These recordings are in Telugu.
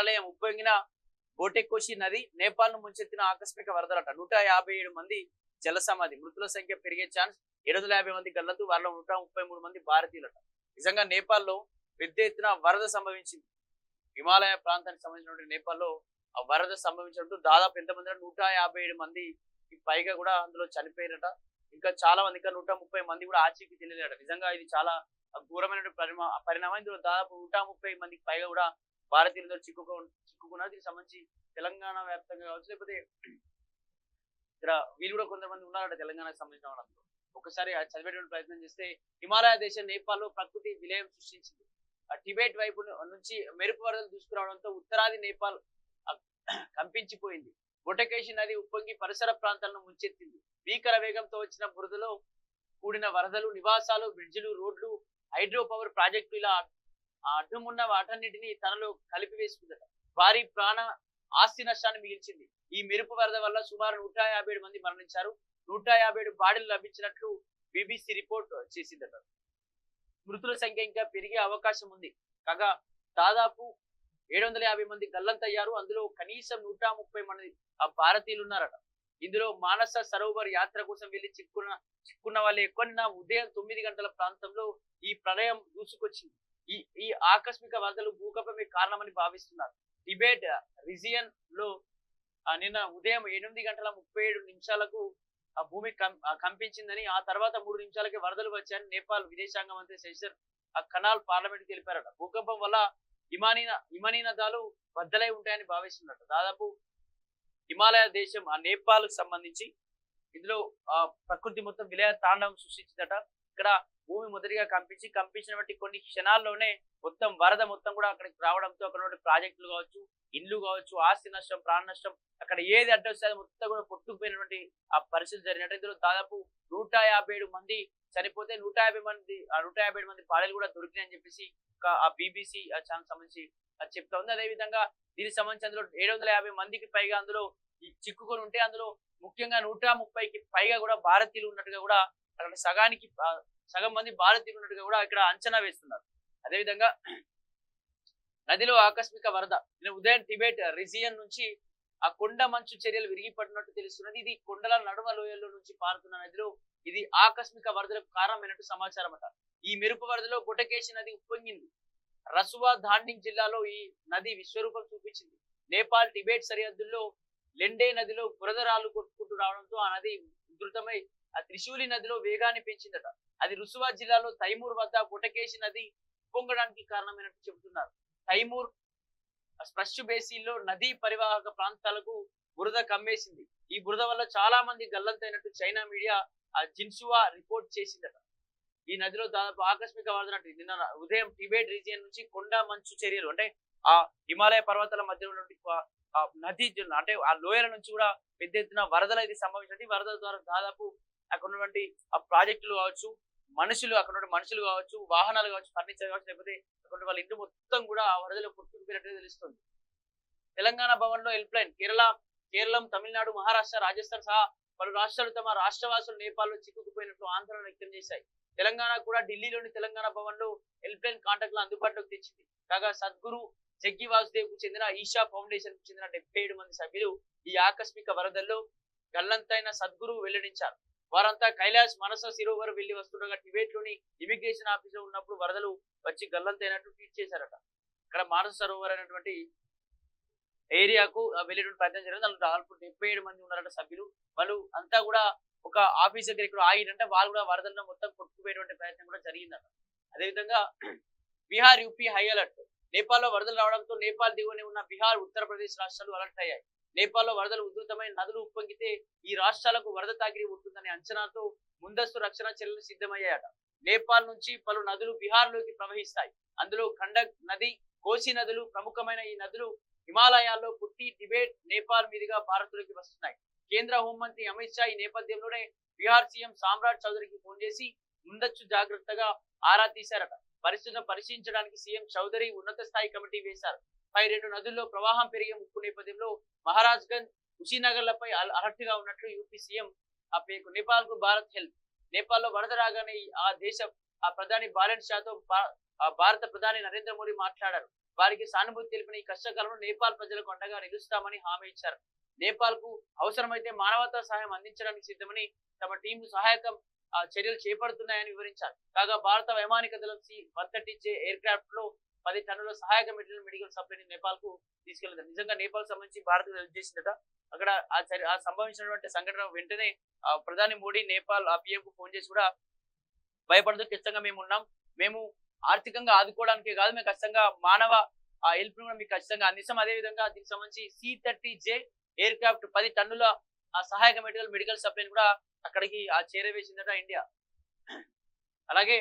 ప్రళయం ఉప్పొంగిన బోటెకోషి నది నేపాల్ ను ముంచెత్తిన ఆకస్మిక వరదలట 157 మంది జల సమాధి మృతుల సంఖ్య పెరిగే ఛాన్స్ 750 మంది గల్లంతు వారిలో 133 మంది భారతీయులట. నిజంగా నేపాల్ లో పెద్ద ఎత్తున వరద సంభవించింది. హిమాలయ ప్రాంతానికి సంబంధించినటువంటి నేపాల్ లో ఆ వరద సంభవించినట్టు దాదాపు ఎంతమంది 157 మంది పైగా కూడా అందులో చనిపోయినట. ఇంకా చాలా మంది ఇంకా 130 మంది కూడా ఆచూకీ తెలియలేట. నిజంగా ఇది చాలా ఘోరమైన పరిణామం. ఇందులో దాదాపు 130 మందికి పైగా కూడా భారతీయులతో చిక్కుకున్నారు. దీనికి సంబంధించి తెలంగాణ వ్యాప్తంగా కావచ్చు, లేకపోతే ఇక్కడ వీళ్ళు కూడా కొంతమంది ఉన్నారట తెలంగాణకు సంబంధించిన వాళ్ళందరూ. ఒకసారి చదివేటువంటి ప్రయత్నం చేస్తే హిమాలయ దేశం నేపాల్ లో ప్రకృతి విలయం సృష్టించింది. టిబెట్ వైపు నుంచి మెరుపు వరదలు దూసుకురావడంతో ఉత్తరాది నేపాల్ కంపించిపోయింది. బొటకేషి నది ఉప్పొంగి పరిసర ప్రాంతాలను ముంచెత్తింది. భీకర వేగంతో వచ్చిన బురదలో కూడిన వరదలు నివాసాలు, బ్రిడ్జిలు, రోడ్లు, హైడ్రో పవర్ ప్రాజెక్టు ఇలా అడ్డుమున్న వాటన్నిటిని తనలో కలిపివేసుకుందట. భారీ ప్రాణ ఆస్తి నష్టాన్ని మిగిల్చింది. ఈ మెరుపు వరద వల్ల సుమారు 157 మంది మరణించారు. 157 బాడీలు లభించినట్లు బీబీసీ రిపోర్ట్ చేసిందట. మృతుల సంఖ్య ఇంకా పెరిగే అవకాశం ఉంది. కాగా దాదాపు 750 మంది గల్లంతయ్యారు. అందులో కనీసం 130 మంది భారతీయులు ఉన్నారట. ఇందులో మానస సరోవర్ యాత్ర కోసం వెళ్లి చిక్కున్న వాళ్ళు ఎక్కువ ఉదయం 9 గంటల ప్రాంతంలో ఈ ప్రళయం దూసుకొచ్చింది. ఈ ఆకస్మిక వరదలు భూకంపమే కారణమని భావిస్తున్నారు. టిబెట్ రీజియన్ లో నిన్న ఉదయం 8 గంటల 37 నిమిషాలకు ఆ భూమి కంపించిందని, ఆ తర్వాత 3 నిమిషాలకి వరదలు వచ్చాయని నేపాల్ విదేశాంగ మంత్రి శశిర్ కనాల్ పార్లమెంట్ తెలిపారట. భూకంపం వల్ల హిమనీ నదాలు బద్దలై ఉంటాయని భావిస్తున్నట్టు. దాదాపు హిమాలయ దేశం ఆ నేపాల్ కు సంబంధించి ఇందులో ప్రకృతి మొత్తం విలయ తాండవం సృష్టించిందట. ఇక్కడ భూమి మొదటిగా కంపించిన బట్టి కొన్ని క్షణాల్లోనే మొత్తం వరద మొత్తం కూడా అక్కడికి రావడంతో అక్కడ ప్రాజెక్టులు కావచ్చు, ఇండ్లు కావచ్చు, ఆస్తి నష్టం, ప్రాణ నష్టం, అక్కడ ఏది అడ్డొస్తే అది మొత్తం కూడా కొట్టుకుపోయినటువంటి ఆ పరిస్థితి జరిగినట్టు. ఇందులో దాదాపు 157 మంది చనిపోతే 157 మంది బాడీలు కూడా దొరికినాయని చెప్పేసి ఆ బీబీసీ ఛానల్ సంబంధించి చెప్తా ఉంది. అదేవిధంగా దీనికి సంబంధించి అందులో 750 మందికి పైగా అందులో చిక్కుకొని ఉంటే అందులో ముఖ్యంగా 130కి పైగా కూడా భారతీయులు ఉన్నట్టుగా కూడా అక్కడ సగం మంది భారతీయులు ఉన్నట్టుగా కూడా ఇక్కడ అంచనా వేస్తున్నారు. అదేవిధంగా నదిలో ఆకస్మిక వరద నిన్న ఉదయం టిబెట్ రీజియన్ నుంచి ఆ కొండ మంచు చర్యలు విరిగిపడినట్టు తెలుస్తున్నది. ఇది కొండల నడుమ లోయల్లో నుంచి పారుతున్న నదిలో ఇది ఆకస్మిక వరదలకు కారణమైనట్టు సమాచారం అట. ఈ మెరుపు వరదలో బొటకేషి నది ఉప్పొంగింది. రసువా ధాండింగ్ జిల్లాలో ఈ నది విశ్వరూపం చూపించింది. నేపాల్ టిబెట్ సరిహద్దుల్లో లెండే నదిలో బురదరాళ్లు కొట్టుకుంటూ రావడంతో ఆ నది ఉధృతమై ఆ త్రిశూలి నదిలో వేగాన్ని పెంచిందట. అది రుసువా జిల్లాలో తైమూర్ వద్ద బొటకేషి నది ఉప్పొంగడానికి కారణమైనట్టు చెబుతున్నారు. తైమూర్ స్ప్రష్ బేసిన్లో నదీ పరివాహక ప్రాంతాలకు బురద కమ్మేసింది. ఈ బురద వల్ల చాలా మంది గల్లంతైనట్టు చైనా మీడియా జిన్సువా రిపోర్ట్ చేసిందట. ఈ నదిలో దాదాపు ఆకస్మిక వరదనట్టు నిన్న ఉదయం టిబెట్ రీజియన్ నుంచి కొండ మంచు చర్యలు అంటే ఆ హిమాలయ పర్వతాల మధ్య ఉన్నటువంటి నది అంటే ఆ లోయల నుంచి కూడా పెద్ద ఎత్తున వరదలు అయితే సంభవించినట్టు. వరదల ద్వారా దాదాపు అక్కడ ఉన్నటువంటి ఆ ప్రాజెక్టులు కావచ్చు, అక్కడ ఉన్న మనుషులు కావచ్చు, వాహనాలు కావచ్చు, ఫర్నిచర్ కావచ్చు, లేకపోతే అక్కడ వాళ్ళ ఇంటి మొత్తం కూడా ఆ వరదలో కొట్టుకుపోయినట్టు తెలుస్తుంది. తెలంగాణ భవన్ లో హెల్ప్ లైన్ కేరళం, తమిళనాడు, మహారాష్ట్ర, రాజస్థాన్ సహా పలు రాష్ట్రాలు తమ రాష్ట్రవాసులు నేపాల్ లో చిక్కుకుపోయినట్టు ఆందోళన వ్యక్తం చేశాయి. తెలంగాణ కూడా ఢిల్లీలోని తెలంగాణ భవన్ లో హెల్ప్ లైన్ కాంటాక్ట్ అందుబాటులోకి తెచ్చింది. కాగా సద్గురు జగ్గి వాసుదేవ్ కు చెందిన ఈషా ఫౌండేషన్ కు చెందిన 77 మంది సభ్యులు ఈ ఆకస్మిక వరదల్లో గల్లంతైన సద్గురు వెల్లడించారు. వారంతా కైలాస్ మనస సరోవర్ వెళ్లి వస్తుండగా టిబెట్ లోని ఇమిగ్రేషన్ ఆఫీస్ లో ఉన్నప్పుడు వరదలు వచ్చి గల్లంతైనట్టు ట్వీట్ చేశారట. ఇక్కడ మానస సరోవర్ అనేటువంటి ఏరియాకు వెళ్ళేటువంటి ప్రయత్నం జరిగింది. అందులో దాదాపు 77 మంది ఉన్నారట సభ్యులు. వాళ్ళు అంతా కూడా ఒక ఆఫీస్ దగ్గర ఇక్కడ ఆగిరంటే వాళ్ళు కూడా వరదల్లో మొత్తం కొట్టుకుపోయేటువంటి ప్రయత్నం కూడా జరిగిందట. అదేవిధంగా బీహార్, యూపీ హై అలర్ట్. నేపాల్లో వరదలు రావడంతో నేపాల్ దిగువనే ఉన్న బీహార్, ఉత్తరప్రదేశ్ రాష్ట్రాలు అలర్ట్ అయ్యాయి. నేపాల్లో వరదలు ఉధృతమైన నదులు ఉప్పొంగితే ఈ రాష్ట్రాలకు వరద తాకిడి ఉంటుందనే అంచనాతో ముందస్తు రక్షణ చర్యలు సిద్ధమయ్యాయట. నేపాల్ నుంచి పలు నదులు బీహార్ లోకి ప్రవహిస్తాయి. అందులో గండక్ నది, కోసి నదులు ప్రముఖమైన. ఈ నదులు హిమాలయాల్లో పుట్టి టిబెట్, నేపాల్ మీదుగా భారత్లోకి వస్తున్నాయి. కేంద్ర హోంమంత్రి అమిత్ షా ఈ నేపథ్యంలోనే బీహార్ సీఎం సామ్రాట్ చౌదరికి ఫోన్ చేసి ముందస్తు జాగ్రత్తగా ఆరా తీశారట. పరిస్థితులను పరిశీలించడానికి సీఎం చౌదరి ఉన్నత స్థాయి కమిటీ వేశారు. పై 2 నదుల్లో ప్రవాహం పెరిగే ముప్పు నేపథ్యంలో మహారాజ్గంజ్, కుషీనగర్లపై అలర్ట్ గా ఉన్నట్లు యూపీ సీఎం నేపాల్ కు భారత్ హెల్ప్. నేపాల్లో వరద రాగానే ఆ దేశ ప్రధాని బాలెన్ షాతో భారత ప్రధాని నరేంద్ర మోడీ మాట్లాడారు. వారికి సానుభూతి తెలిపిన ఈ కష్టకాలంలో నేపాల్ ప్రజలకు అండగా నిలుస్తామని హామీ ఇచ్చారు. నేపాల్ కు అవసరమైతే మానవతా సహాయం అందించడానికి సిద్ధమని తమ టీం సహాయక చర్యలు చేపడుతున్నాయని వివరించారు. కాగా భారత వైమానిక దళం C-130J ఎయిర్ క్రాఫ్ట్ లో 10 టన్నుల సహాయక మెడికల్ సప్లైని నేపాల్ కు తీసుకెళ్లారు. నిజంగా నేపాల్ సంబంధించి భారత్ హెల్ప్ చేసిందట. అక్కడ ఆ సంభవించినటువంటి సంఘటన వెంటనే ప్రధాని మోడీ నేపాల్ PM కు ఫోన్ చేసి కూడా భయపడదు, ఖచ్చితంగా మేము ఉన్నాం, మేము ఆర్థికంగా ఆదుకోవడానికే కాదు, మేము ఖచ్చితంగా మానవ హెల్ప్ కూడా మీకు ఖచ్చితంగా అందిస్తాం. అదే విధంగా దీనికి సంబంధించి C-30J ఎయిర్ క్రాఫ్ట్ 10 టన్నుల సహాయక మెడికల్ సప్లైని కూడా అక్కడికి చేరవేసిందట ఇండియా. అలాగే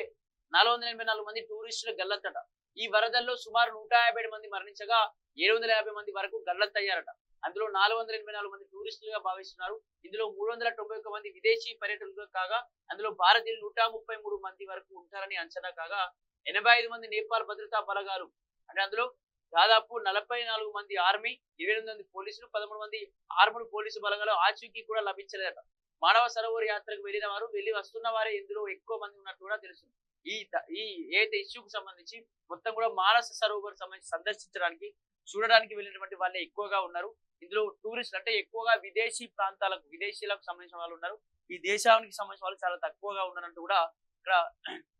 484 మంది టూరిస్టులు గల్లంతట. ఈ వరదల్లో సుమారు 157 మంది మరణించగా 750 మంది వరకు గల్లంతయ్యారట. అందులో 484 మంది టూరిస్టులుగా భావిస్తున్నారు. ఇందులో 391 మంది విదేశీ పర్యటకులు కాగా అందులో భారతీయులు 133 మంది వరకు ఉంటారని అంచనా కాగా 85 మంది నేపాల్ భద్రతా బలగాలు, అంటే అందులో దాదాపు 44 మంది ఆర్మీ, 28 మంది పోలీసులు, 13 మంది ఆర్మడ్ పోలీసు బలగాలు ఆచూకీ కూడా లభించలేదట. మానవ సరోవర్ యాత్రకు వెళ్ళిన వారు వెళ్ళి వస్తున్న వారే ఇందులో ఎక్కువ మంది ఉన్నట్టు కూడా తెలుస్తుంది. ఈ ఏదైతే ఇష్యూకు సంబంధించి మొత్తం కూడా మానస సరోవర్ సంబంధించి సందర్శించడానికి చూడడానికి వెళ్ళినటువంటి వాళ్ళే ఎక్కువగా ఉన్నారు. ఇందులో టూరిస్టులు అంటే ఎక్కువగా విదేశీ ప్రాంతాలకు విదేశీలకు సంబంధించిన వాళ్ళు ఉన్నారు. ఈ దేశానికి సంబంధించిన వాళ్ళు చాలా తక్కువగా ఉన్నారంటూ కూడా ఇక్కడ